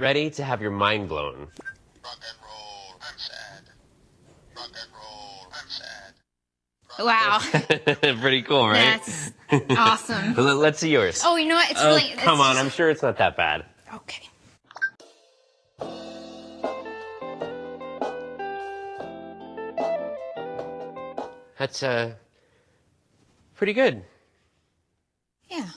ready to have your mind blown. Rock and roll, I'm sad. Rock and roll, I'm sad. Wow. Pretty cool, right? That's awesome. Let's see yours. Oh, you know what? It's really... Come on, I'm sure it's not that bad. Okay. That's, pretty good. Yeah.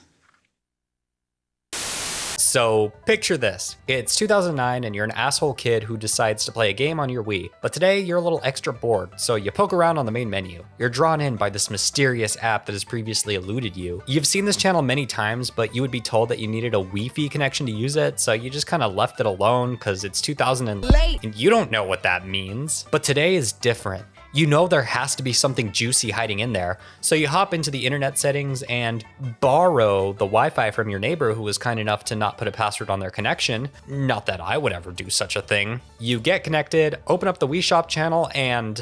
So, picture this. It's 2009 and you're an asshole kid who decides to play a game on your Wii. But today, you're a little extra bored, so you poke around on the main menu. You're drawn in by this mysterious app that has previously eluded you. You've seen this channel many times, but you would be told that you needed a Wi-Fi connection to use it, so you just kind of left it alone because it's 2000 and late, and you don't know what that means. But today is different. You know there has to be something juicy hiding in there, so you hop into the internet settings and borrow the Wi-Fi from your neighbor who was kind enough to not put a password on their connection. Not that I would ever do such a thing. You get connected, open up the Wii Shop channel, and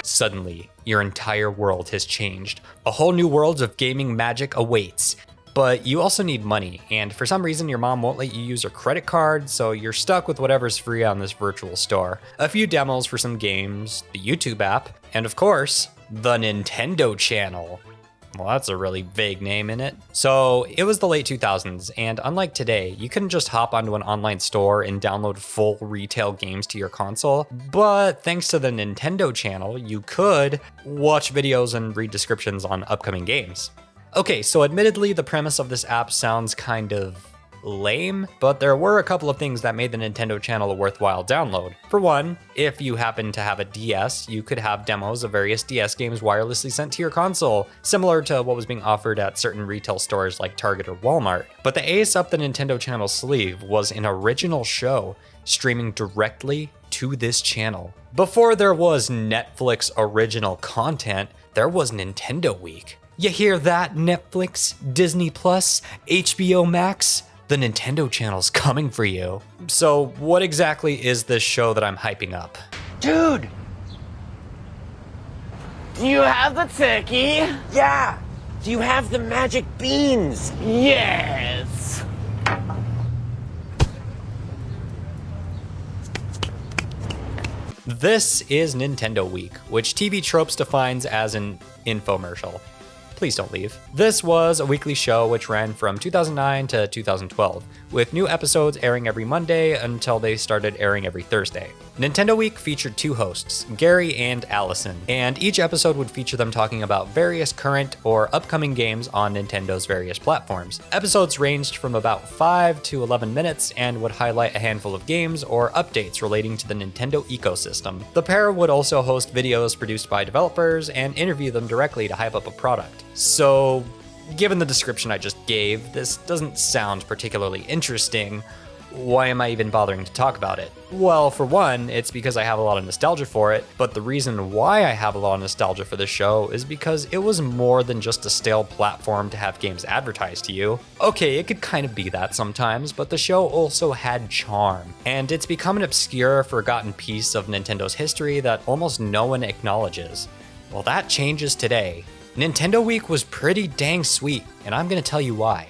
suddenly, your entire world has changed. A whole new world of gaming magic awaits. But you also need money, and for some reason your mom won't let you use her credit card, so you're stuck with whatever's free on this virtual store. A few demos for some games, the YouTube app, and of course, the Nintendo channel. Well, that's a really vague name, isn't it? So it was the late 2000s, and unlike today, you couldn't just hop onto an online store and download full retail games to your console. But thanks to the Nintendo channel, you could watch videos and read descriptions on upcoming games. Okay, so admittedly, the premise of this app sounds kind of lame, but there were a couple of things that made the Nintendo channel a worthwhile download. For one, if you happen to have a DS, you could have demos of various DS games wirelessly sent to your console, similar to what was being offered at certain retail stores like Target or Walmart. But the ace up the Nintendo channel sleeve was an original show streaming directly to this channel. Before there was Netflix original content, there was Nintendo Week. You hear that, Netflix, Disney Plus, HBO Max? The Nintendo channel's coming for you. So what exactly is this show that I'm hyping up? Dude! Do you have the turkey? Yeah! Do you have the magic beans? Yes! This is Nintendo Week, which TV Tropes defines as an infomercial. Please don't leave. This was a weekly show which ran from 2009 to 2012, with new episodes airing every Monday until they started airing every Thursday. Nintendo Week featured two hosts, Gary and Allison, and each episode would feature them talking about various current or upcoming games on Nintendo's various platforms. Episodes ranged from about 5 to 11 minutes and would highlight a handful of games or updates relating to the Nintendo ecosystem. The pair would also host videos produced by developers and interview them directly to hype up a product. So, given the description I just gave, this doesn't sound particularly interesting. Why am I even bothering to talk about it? Well, for one, it's because I have a lot of nostalgia for it, but the reason why I have a lot of nostalgia for this show is because it was more than just a stale platform to have games advertised to you. Okay, it could kind of be that sometimes, but the show also had charm, and it's become an obscure, forgotten piece of Nintendo's history that almost no one acknowledges. Well, that changes today. Nintendo Week was pretty dang sweet, and I'm gonna tell you why.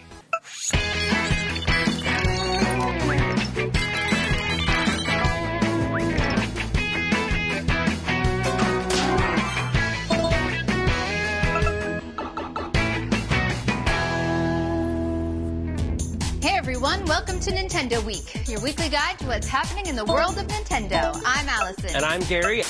Hey everyone, welcome to Nintendo Week, your weekly guide to what's happening in the world of Nintendo. I'm Allison. And I'm Gary.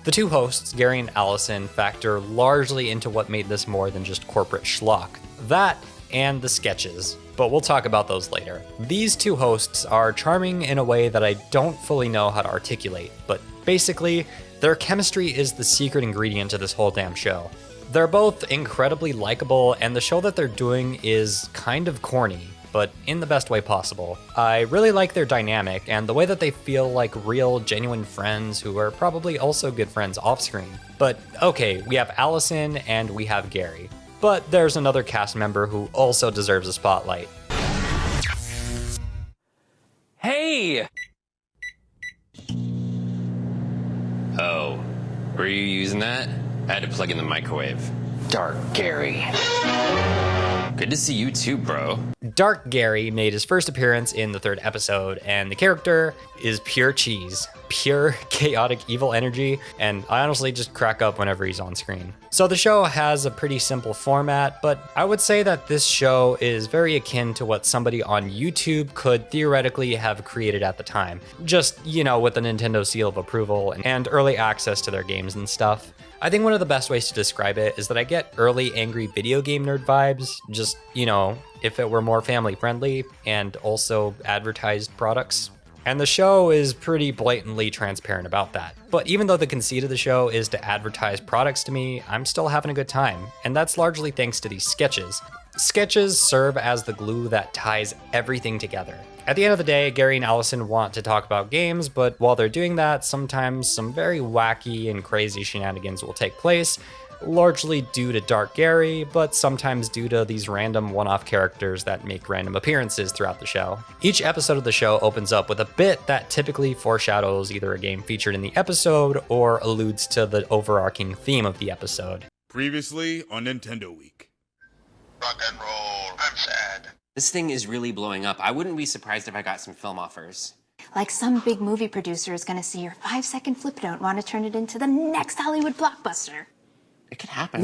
The two hosts, Gary and Allison, factor largely into what made this more than just corporate schlock. That and the sketches, but we'll talk about those later. These two hosts are charming in a way that I don't fully know how to articulate, but basically, their chemistry is the secret ingredient to this whole damn show. They're both incredibly likable, and the show that they're doing is kind of corny, but in the best way possible. I really like their dynamic and the way that they feel like real, genuine friends who are probably also good friends off-screen. But okay, we have Allison and we have Gary. But there's another cast member who also deserves a spotlight. Hey! Oh, were you using that? I had to plug in the microwave. Dark Gary. Good to see you too, bro. Dark Gary made his first appearance in the 3rd episode, and the character is pure cheese, pure chaotic evil energy, and I honestly just crack up whenever he's on screen. So the show has a pretty simple format, but I would say that this show is very akin to what somebody on YouTube could theoretically have created at the time. Just, with the Nintendo seal of approval and early access to their games and stuff. I think one of the best ways to describe it is that I get early angry video game nerd vibes, just, if it were more family friendly and also advertised products. And the show is pretty blatantly transparent about that. But even though the conceit of the show is to advertise products to me, I'm still having a good time. And that's largely thanks to these sketches. Sketches serve as the glue that ties everything together. At the end of the day, Gary and Allison want to talk about games, but while they're doing that, sometimes some very wacky and crazy shenanigans will take place, largely due to Dark Gary, but sometimes due to these random one-off characters that make random appearances throughout the show. Each episode of the show opens up with a bit that typically foreshadows either a game featured in the episode or alludes to the overarching theme of the episode. Previously on Nintendo Week. Rock and roll. I'm sad. This thing is really blowing up. I wouldn't be surprised if I got some film offers. Like some big movie producer is going to see your 5-second flip note and want to turn it into the next Hollywood blockbuster. It could happen.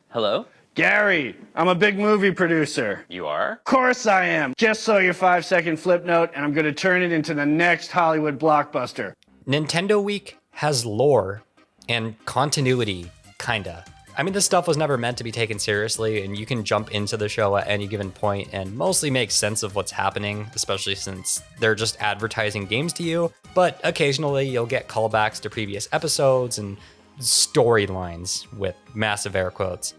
Hello? Gary, I'm a big movie producer. You are? Of course I am. Just saw your 5-second flip note, and I'm going to turn it into the next Hollywood blockbuster. Nintendo Week has lore and continuity, kinda. I mean, this stuff was never meant to be taken seriously, and you can jump into the show at any given point and mostly make sense of what's happening, especially since they're just advertising games to you. But occasionally you'll get callbacks to previous episodes and storylines with massive air quotes.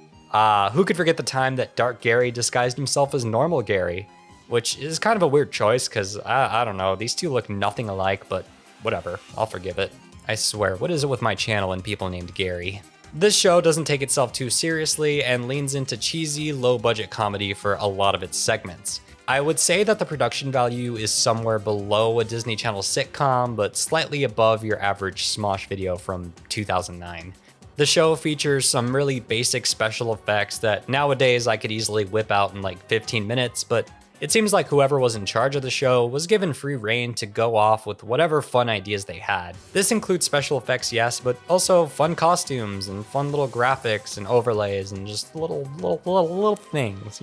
Who could forget the time that Dark Gary disguised himself as Normal Gary? Which is kind of a weird choice, because I don't know, these two look nothing alike, but whatever, I'll forgive it. I swear, what is it with my channel and people named Gary? This show doesn't take itself too seriously and leans into cheesy, low-budget comedy for a lot of its segments. I would say that the production value is somewhere below a Disney Channel sitcom, but slightly above your average Smosh video from 2009. The show features some really basic special effects that nowadays I could easily whip out in like 15 minutes, but it seems like whoever was in charge of the show was given free reign to go off with whatever fun ideas they had. This includes special effects, yes, but also fun costumes and fun little graphics and overlays and just little things,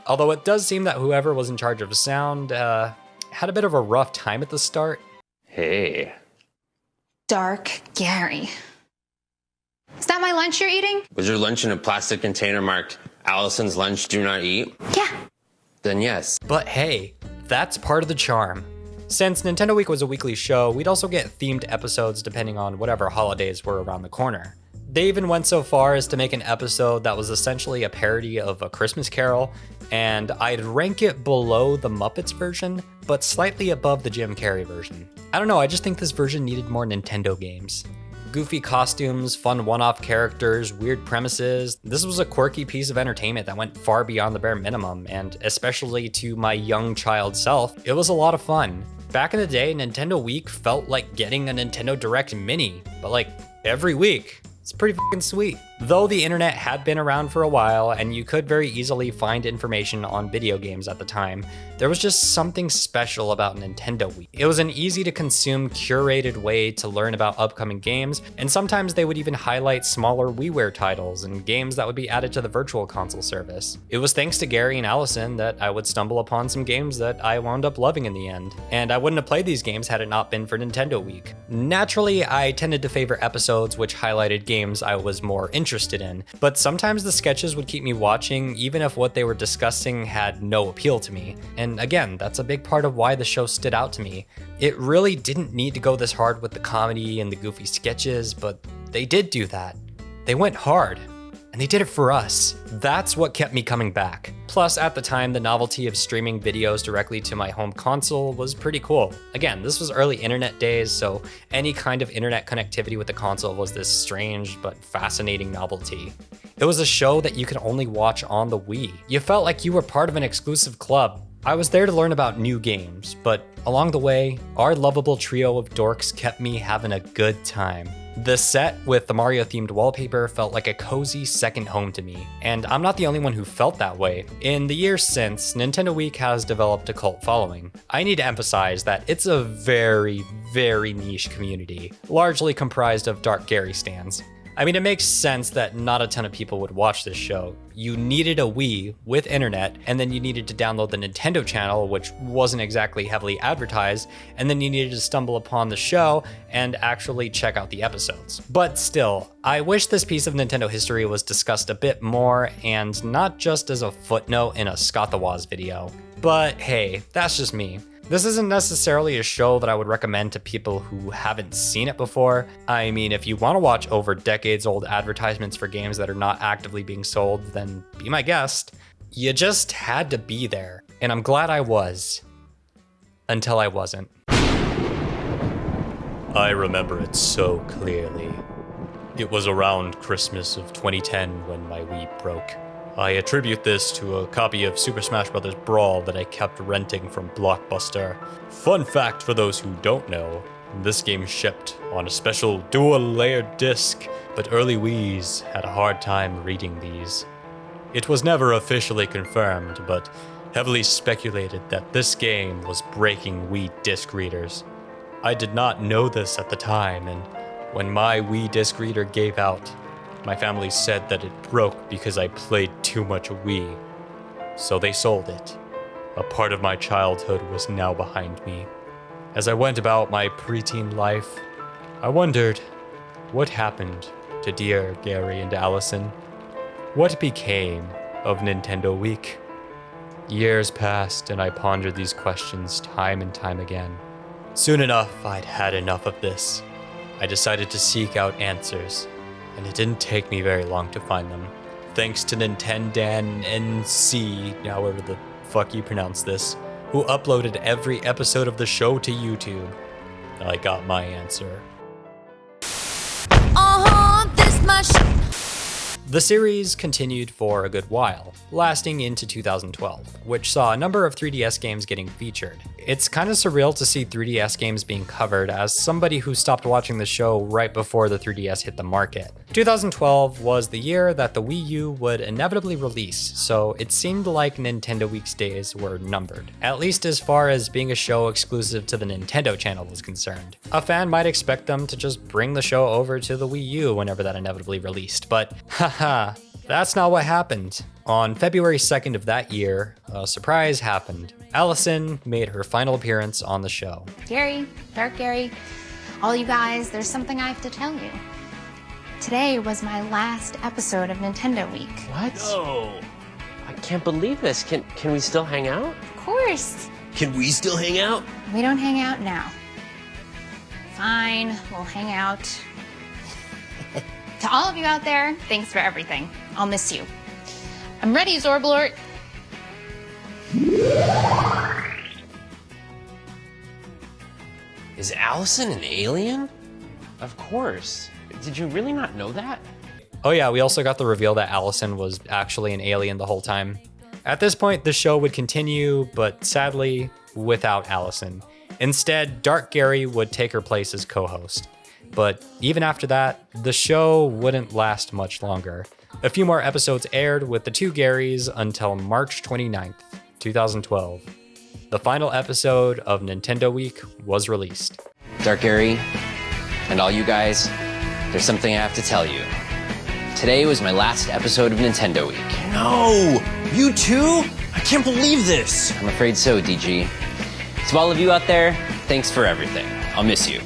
Although it does seem that whoever was in charge of sound had a bit of a rough time at the start. Hey. Dark Gary. Is that my lunch you're eating? Was your lunch in a plastic container marked Allison's lunch do not eat? Yeah. Then yes. But hey, that's part of the charm. Since Nintendo Week was a weekly show, we'd also get themed episodes depending on whatever holidays were around the corner. They even went so far as to make an episode that was essentially a parody of A Christmas Carol, and I'd rank it below the Muppets version, but slightly above the Jim Carrey version. I don't know, I just think this version needed more Nintendo games. Goofy costumes, fun one-off characters, weird premises. This was a quirky piece of entertainment that went far beyond the bare minimum, and especially to my young child self, it was a lot of fun. Back in the day, Nintendo Week felt like getting a Nintendo Direct Mini, but like every week. It's pretty fucking sweet. Though the internet had been around for a while and you could very easily find information on video games at the time, there was just something special about Nintendo Week. It was an easy to consume, curated way to learn about upcoming games, and sometimes they would even highlight smaller WiiWare titles and games that would be added to the Virtual Console service. It was thanks to Gary and Allison that I would stumble upon some games that I wound up loving in the end, and I wouldn't have played these games had it not been for Nintendo Week. Naturally, I tended to favor episodes which highlighted games I was more interested in, but sometimes the sketches would keep me watching even if what they were discussing had no appeal to me. And again, that's a big part of why the show stood out to me. It really didn't need to go this hard with the comedy and the goofy sketches, but they did do that. They went hard, and they did it for us. That's what kept me coming back. Plus, at the time, the novelty of streaming videos directly to my home console was pretty cool. Again, this was early internet days, so any kind of internet connectivity with the console was this strange but fascinating novelty. It was a show that you could only watch on the Wii. You felt like you were part of an exclusive club. I was there to learn about new games, but along the way, our lovable trio of dorks kept me having a good time. The set with the Mario-themed wallpaper felt like a cozy second home to me, and I'm not the only one who felt that way. In the years since, Nintendo Week has developed a cult following. I need to emphasize that it's a very, very niche community, largely comprised of Dark Gary stans. I mean, it makes sense that not a ton of people would watch this show. You needed a Wii with internet, and then you needed to download the Nintendo channel, which wasn't exactly heavily advertised, and then you needed to stumble upon the show and actually check out the episodes. But still, I wish this piece of Nintendo history was discussed a bit more, and not just as a footnote in a Scott the Woz video. But hey, that's just me. This isn't necessarily a show that I would recommend to people who haven't seen it before. I mean, if you want to watch over decades old advertisements for games that are not actively being sold, then be my guest. You just had to be there, and I'm glad I was. Until I wasn't. I remember it so clearly. It was around Christmas of 2010 when my Wii broke. I attribute this to a copy of Super Smash Bros. Brawl that I kept renting from Blockbuster. Fun fact for those who don't know, this game shipped on a special dual-layered disc, but early Wiis had a hard time reading these. It was never officially confirmed, but heavily speculated that this game was breaking Wii disc readers. I did not know this at the time, and when my Wii disc reader gave out, my family said that it broke because I played too much Wii. So they sold it. A part of my childhood was now behind me. As I went about my preteen life, I wondered, what happened to dear Gary and Allison? What became of Nintendo Week? Years passed and I pondered these questions time and time again. Soon enough, I'd had enough of this. I decided to seek out answers. And it didn't take me very long to find them. Thanks to Nintendan NC, however the fuck you pronounce this, who uploaded every episode of the show to YouTube. I got my answer. This much. The series continued for a good while, lasting into 2012, which saw a number of 3DS games getting featured. It's kind of surreal to see 3DS games being covered as somebody who stopped watching the show right before the 3DS hit the market. 2012 was the year that the Wii U would inevitably release, so it seemed like Nintendo Week's days were numbered, at least as far as being a show exclusive to the Nintendo channel was concerned. A fan might expect them to just bring the show over to the Wii U whenever that inevitably released, but haha, that's not what happened. On February 2nd of that year, a surprise happened. Allison made her final appearance on the show. Gary, Dark Gary, all you guys, there's something I have to tell you. Today was my last episode of Nintendo Week. What? No. I can't believe this. Can we still hang out? Of course. Can we still hang out? We don't hang out now. Fine, we'll hang out. To all of you out there, thanks for everything. I'll miss you. I'm ready, Zorblort. Is Allison an alien? Of course. Did you really not know that? Oh yeah, we also got the reveal that Allison was actually an alien the whole time. At this point, the show would continue, but sadly, without Allison. Instead, Dark Gary would take her place as co-host. But even after that, the show wouldn't last much longer. A few more episodes aired with the two Garys until March 29th, 2012. The final episode of Nintendo Week was released. Dark Gary, and all you guys, there's something I have to tell you. Today was my last episode of Nintendo Week. No! You too? I can't believe this! I'm afraid so, DG. To all of you out there, thanks for everything. I'll miss you.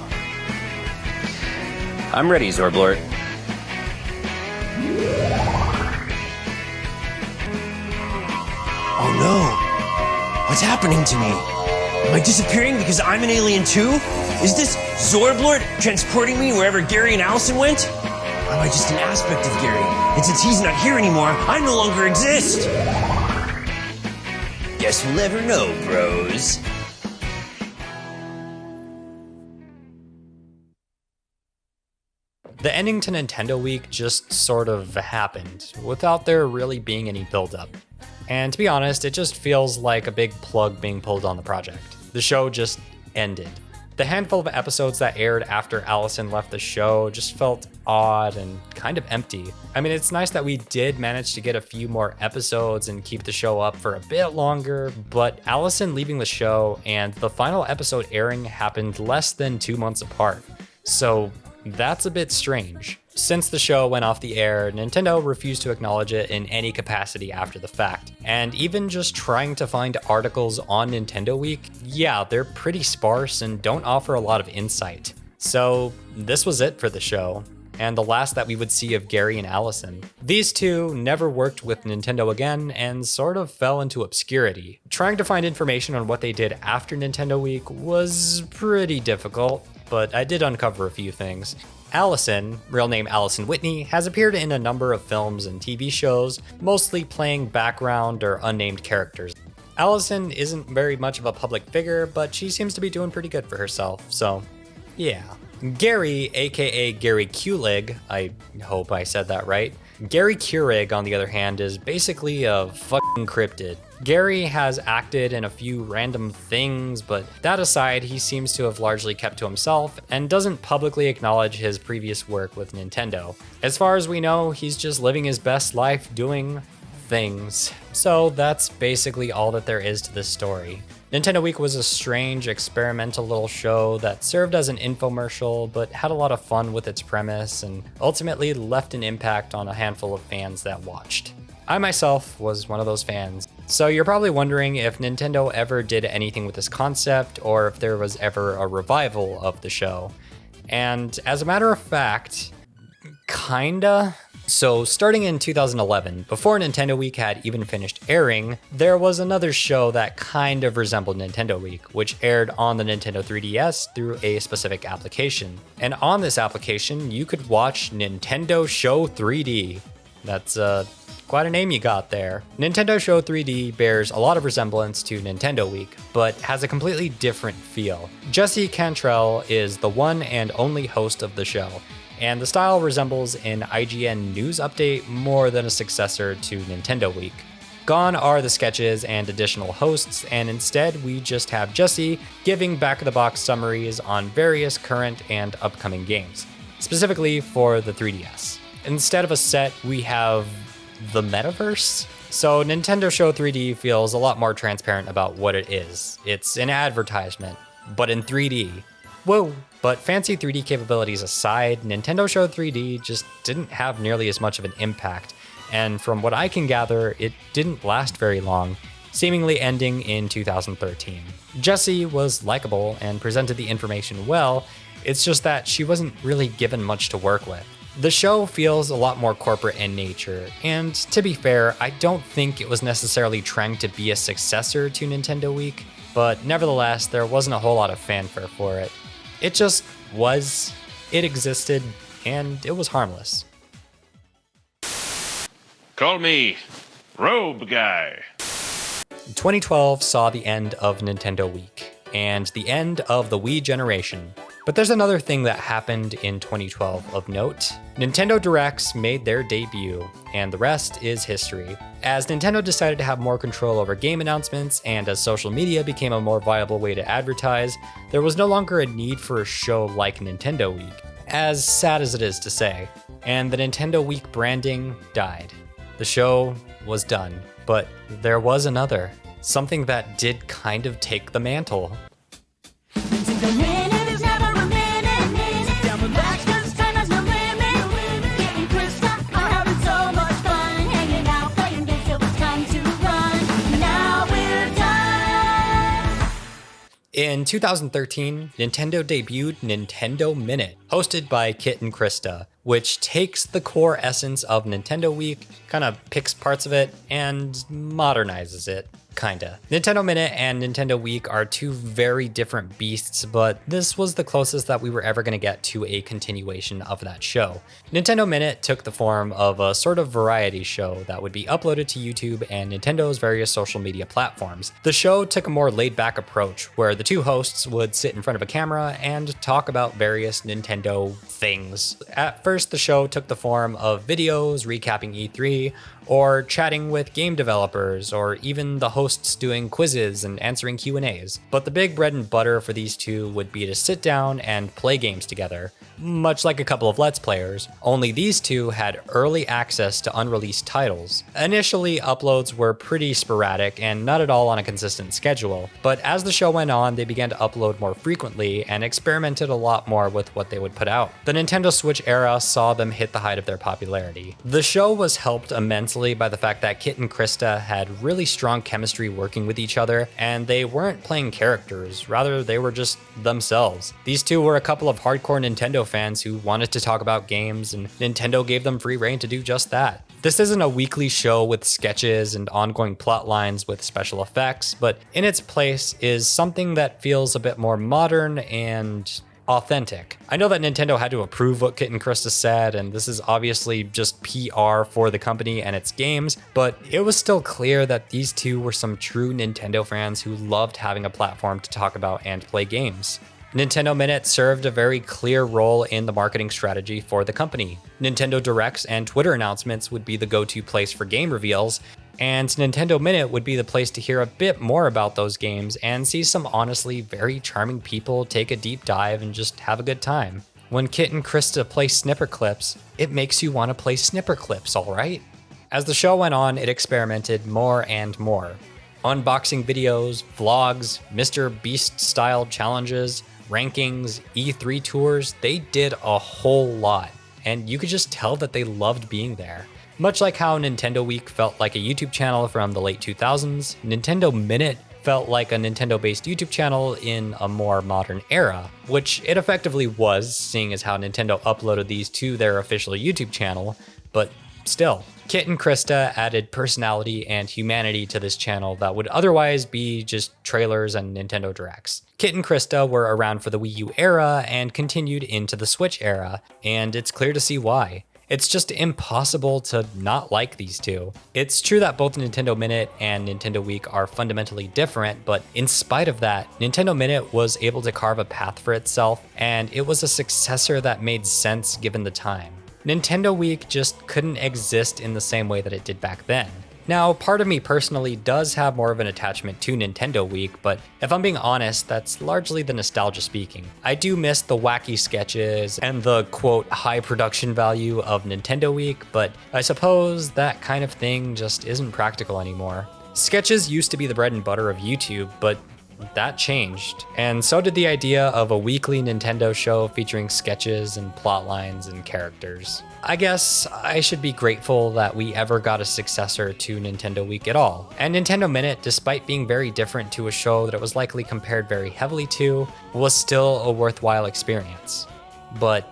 I'm ready, Zorblort. Oh no! What's happening to me? Am I disappearing because I'm an alien too? Is this Zorblort transporting me wherever Gary and Allison went? Or am I just an aspect of Gary? And since he's not here anymore, I no longer exist! Guess we'll never know, bros. The ending to Nintendo Week just sort of happened, without there really being any build-up. And to be honest, it just feels like a big plug being pulled on the project. The show just ended. The handful of episodes that aired after Allison left the show just felt odd and kind of empty. I mean, it's nice that we did manage to get a few more episodes and keep the show up for a bit longer, but Allison leaving the show and the final episode airing happened less than 2 months apart. So that's a bit strange. Since the show went off the air, Nintendo refused to acknowledge it in any capacity after the fact. And even just trying to find articles on Nintendo Week, yeah, they're pretty sparse and don't offer a lot of insight. So this was it for the show, and the last that we would see of Gary and Allison. These two never worked with Nintendo again and sort of fell into obscurity. Trying to find information on what they did after Nintendo Week was pretty difficult, but I did uncover a few things. Allison, real name Allison Whitney, has appeared in a number of films and TV shows, mostly playing background or unnamed characters. Allison isn't very much of a public figure, but she seems to be doing pretty good for herself, so yeah. Gary, aka Gary Kulig, I hope I said that right. Gary Kurig, on the other hand, is basically a fucking cryptid. Gary has acted in a few random things, but that aside, he seems to have largely kept to himself and doesn't publicly acknowledge his previous work with Nintendo. As far as we know, he's just living his best life doing things. So that's basically all that there is to this story. Nintendo Week was a strange, experimental little show that served as an infomercial, but had a lot of fun with its premise and ultimately left an impact on a handful of fans that watched. I myself was one of those fans. So you're probably wondering if Nintendo ever did anything with this concept or if there was ever a revival of the show. And as a matter of fact, kinda. So starting in 2011, before Nintendo Week had even finished airing, there was another show that kind of resembled Nintendo Week, which aired on the Nintendo 3DS through a specific application. And on this application, you could watch Nintendo Show 3D. That's quite a name you got there. Nintendo Show 3D bears a lot of resemblance to Nintendo Week, but has a completely different feel. Jesse Cantrell is the one and only host of the show, and the style resembles an IGN news update more than a successor to Nintendo Week. Gone are the sketches and additional hosts, and instead we just have Jesse giving back-of-the-box summaries on various current and upcoming games, specifically for the 3DS. Instead of a set, we have the metaverse. So Nintendo Show 3D feels a lot more transparent about what it is. It's an advertisement, but in 3D. Whoa. But fancy 3D capabilities aside, Nintendo Show 3D just didn't have nearly as much of an impact. And from what I can gather, it didn't last very long, seemingly ending in 2013. Jessie was likable and presented the information well, it's just that she wasn't really given much to work with. The show feels a lot more corporate in nature, and to be fair, I don't think it was necessarily trying to be a successor to Nintendo Week, but nevertheless, there wasn't a whole lot of fanfare for it. It just was, it existed, and it was harmless. Call me Robe Guy. 2012 saw the end of Nintendo Week, and the end of the Wii generation. But there's another thing that happened in 2012 of note. Nintendo Directs made their debut, and the rest is history. As Nintendo decided to have more control over game announcements, and as social media became a more viable way to advertise, there was no longer a need for a show like Nintendo Week, as sad as it is to say, and the Nintendo Week branding died. The show was done, but there was another, something that did kind of take the mantle. In 2013, Nintendo debuted Nintendo Minute, hosted by Kit and Krysta, which takes the core essence of Nintendo Week, kind of picks parts of it, and modernizes it, kinda. Nintendo Minute and Nintendo Week are two very different beasts, but this was the closest that we were ever going to get to a continuation of that show. Nintendo Minute took the form of a sort of variety show that would be uploaded to YouTube and Nintendo's various social media platforms. The show took a more laid-back approach, where the two hosts would sit in front of a camera and talk about various Nintendo Nintendo things. At first, the show took the form of videos recapping E3, or chatting with game developers, or even the hosts doing quizzes and answering Q&As. But the big bread and butter for these two would be to sit down and play games together, much like a couple of Let's Players, only these two had early access to unreleased titles. Initially, uploads were pretty sporadic and not at all on a consistent schedule, but as the show went on, they began to upload more frequently and experimented a lot more with what they would put out. The Nintendo Switch era saw them hit the height of their popularity. The show was helped immensely by the fact that Kit and Krysta had really strong chemistry working with each other, and they weren't playing characters, rather they were just themselves. These two were a couple of hardcore Nintendo fans who wanted to talk about games, and Nintendo gave them free rein to do just that. This isn't a weekly show with sketches and ongoing plot lines with special effects, but in its place is something that feels a bit more modern and authentic. I know that Nintendo had to approve what Kit and Krysta said, and this is obviously just PR for the company and its games, but it was still clear that these two were some true Nintendo fans who loved having a platform to talk about and play games. Nintendo Minute served a very clear role in the marketing strategy for the company. Nintendo Directs and Twitter announcements would be the go-to place for game reveals, and Nintendo Minute would be the place to hear a bit more about those games and see some honestly very charming people take a deep dive and just have a good time. When Kit and Krysta play snipper clips, it makes you want to play snipper clips, alright? As the show went on, it experimented more and more. Unboxing videos, vlogs, Mr. Beast-style challenges, rankings, E3 tours, they did a whole lot, and you could just tell that they loved being there. Much like how Nintendo Week felt like a YouTube channel from the late 2000s, Nintendo Minute felt like a Nintendo-based YouTube channel in a more modern era, which it effectively was, seeing as how Nintendo uploaded these to their official YouTube channel, but still. Kit and Krysta added personality and humanity to this channel that would otherwise be just trailers and Nintendo Directs. Kit and Krysta were around for the Wii U era and continued into the Switch era, and it's clear to see why. It's just impossible to not like these two. It's true that both Nintendo Minute and Nintendo Week are fundamentally different, but in spite of that, Nintendo Minute was able to carve a path for itself, and it was a successor that made sense given the time. Nintendo Week just couldn't exist in the same way that it did back then. Now, part of me personally does have more of an attachment to Nintendo Week, but if I'm being honest, that's largely the nostalgia speaking. I do miss the wacky sketches and the quote high production value of Nintendo Week, but I suppose that kind of thing just isn't practical anymore. Sketches used to be the bread and butter of YouTube, but that changed. And so did the idea of a weekly Nintendo show featuring sketches and plot lines and characters. I guess I should be grateful that we ever got a successor to Nintendo Week at all. And Nintendo Minute, despite being very different to a show that it was likely compared very heavily to, was still a worthwhile experience. But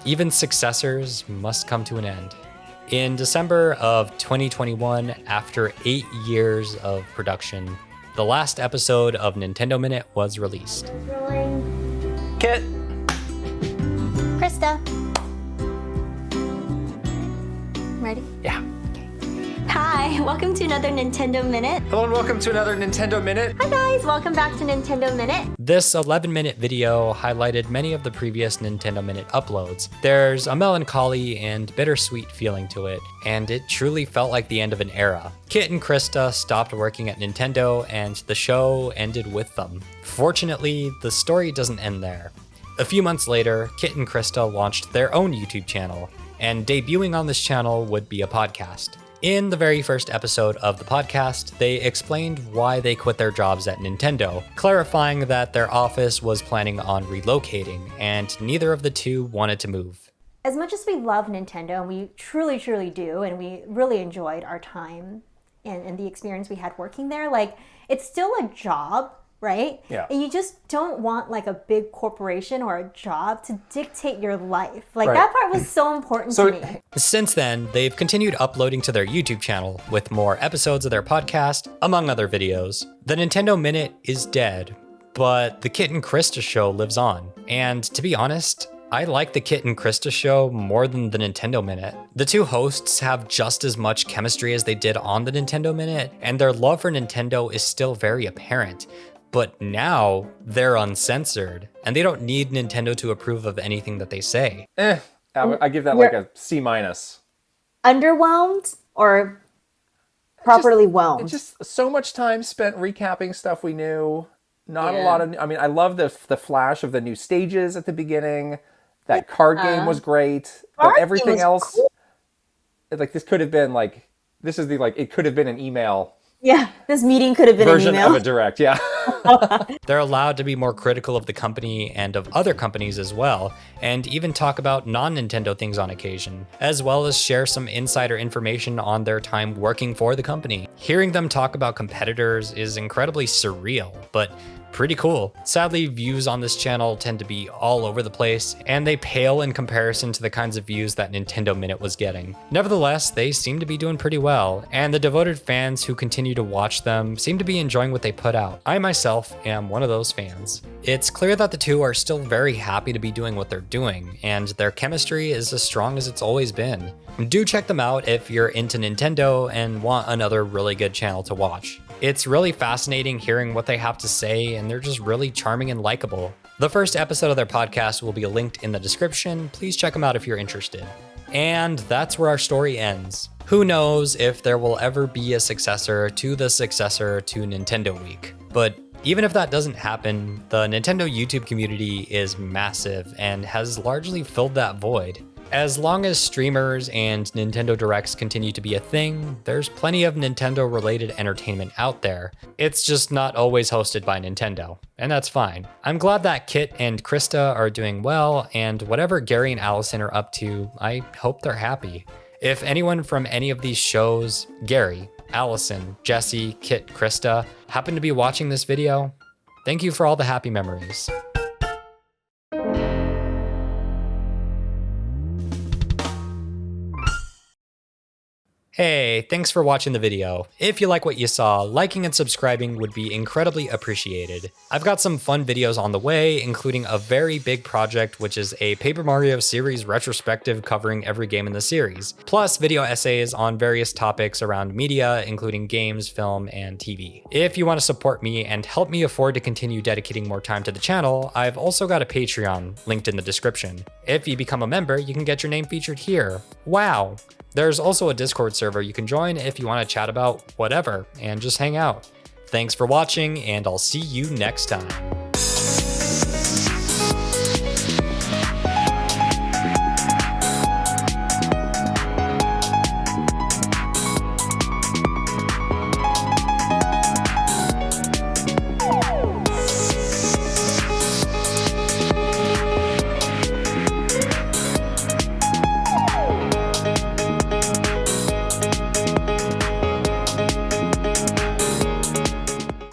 even successors must come to an end. In December of 2021, after 8 years of production, the last episode of Nintendo Minute was released. Kit! Krysta. Ready? Yeah. Hi, welcome to another Nintendo Minute. Hello and welcome to another Nintendo Minute. Hi guys, welcome back to Nintendo Minute. This 11-minute video highlighted many of the previous Nintendo Minute uploads. There's a melancholy and bittersweet feeling to it, and it truly felt like the end of an era. Kit and Krysta stopped working at Nintendo, and the show ended with them. Fortunately, the story doesn't end there. A few months later, Kit and Krysta launched their own YouTube channel, and debuting on this channel would be a podcast. In the very first episode of the podcast, they explained why they quit their jobs at Nintendo, clarifying that their office was planning on relocating, and neither of the two wanted to move. As much as we love Nintendo, and we truly, truly do, and we really enjoyed our time and the experience we had working there, like, it's still a job, right? Yeah. And you just don't want like a big corporation or a job to dictate your life. Like Right. that part was so important to me. Since then, they've continued uploading to their YouTube channel with more episodes of their podcast, among other videos. The Nintendo Minute is dead, but the Kit and Krysta show lives on. And to be honest, I like the Kit and Krysta show more than the Nintendo Minute. The two hosts have just as much chemistry as they did on the Nintendo Minute, and their love for Nintendo is still very apparent. But now they're uncensored, and they don't need Nintendo to approve of anything that they say. I give that like a C-. Underwhelmed or properly whelmed? It's just so much time spent recapping stuff we knew. Not a lot of... I mean, I love the flash of the new stages at the beginning. That card game was great. But everything else... Cool. Like, this could have been like... This is the, like, it could have been an email... Yeah, this meeting could have been version an email. of a direct, yeah. They're allowed to be more critical of the company and of other companies as well, and even talk about non-Nintendo things on occasion, as well as share some insider information on their time working for the company. Hearing them talk about competitors is incredibly surreal, but pretty cool. Sadly, views on this channel tend to be all over the place, and they pale in comparison to the kinds of views that Nintendo Minute was getting. Nevertheless, they seem to be doing pretty well, and the devoted fans who continue to watch them seem to be enjoying what they put out. I myself am one of those fans. It's clear that the two are still very happy to be doing what they're doing, and their chemistry is as strong as it's always been. Do check them out if you're into Nintendo and want another really good channel to watch. It's really fascinating hearing what they have to say, and they're just really charming and likable. The first episode of their podcast will be linked in the description. Please check them out if you're interested. And that's where our story ends. Who knows if there will ever be a successor to the successor to Nintendo Week. But even if that doesn't happen, the Nintendo YouTube community is massive and has largely filled that void. As long as streamers and Nintendo Directs continue to be a thing, there's plenty of Nintendo-related entertainment out there. It's just not always hosted by Nintendo, and that's fine. I'm glad that Kit and Krysta are doing well, and whatever Gary and Allison are up to, I hope they're happy. If anyone from any of these shows, Gary, Allison, Jesse, Kit, Krysta, happen to be watching this video, thank you for all the happy memories. Hey, thanks for watching the video. If you like what you saw, liking and subscribing would be incredibly appreciated. I've got some fun videos on the way, including a very big project, which is a Paper Mario series retrospective covering every game in the series, plus video essays on various topics around media, including games, film, and TV. If you want to support me and help me afford to continue dedicating more time to the channel, I've also got a Patreon linked in the description. If you become a member, you can get your name featured here. Wow! There's also a Discord server you can join if you want to chat about whatever and just hang out. Thanks for watching, and I'll see you next time.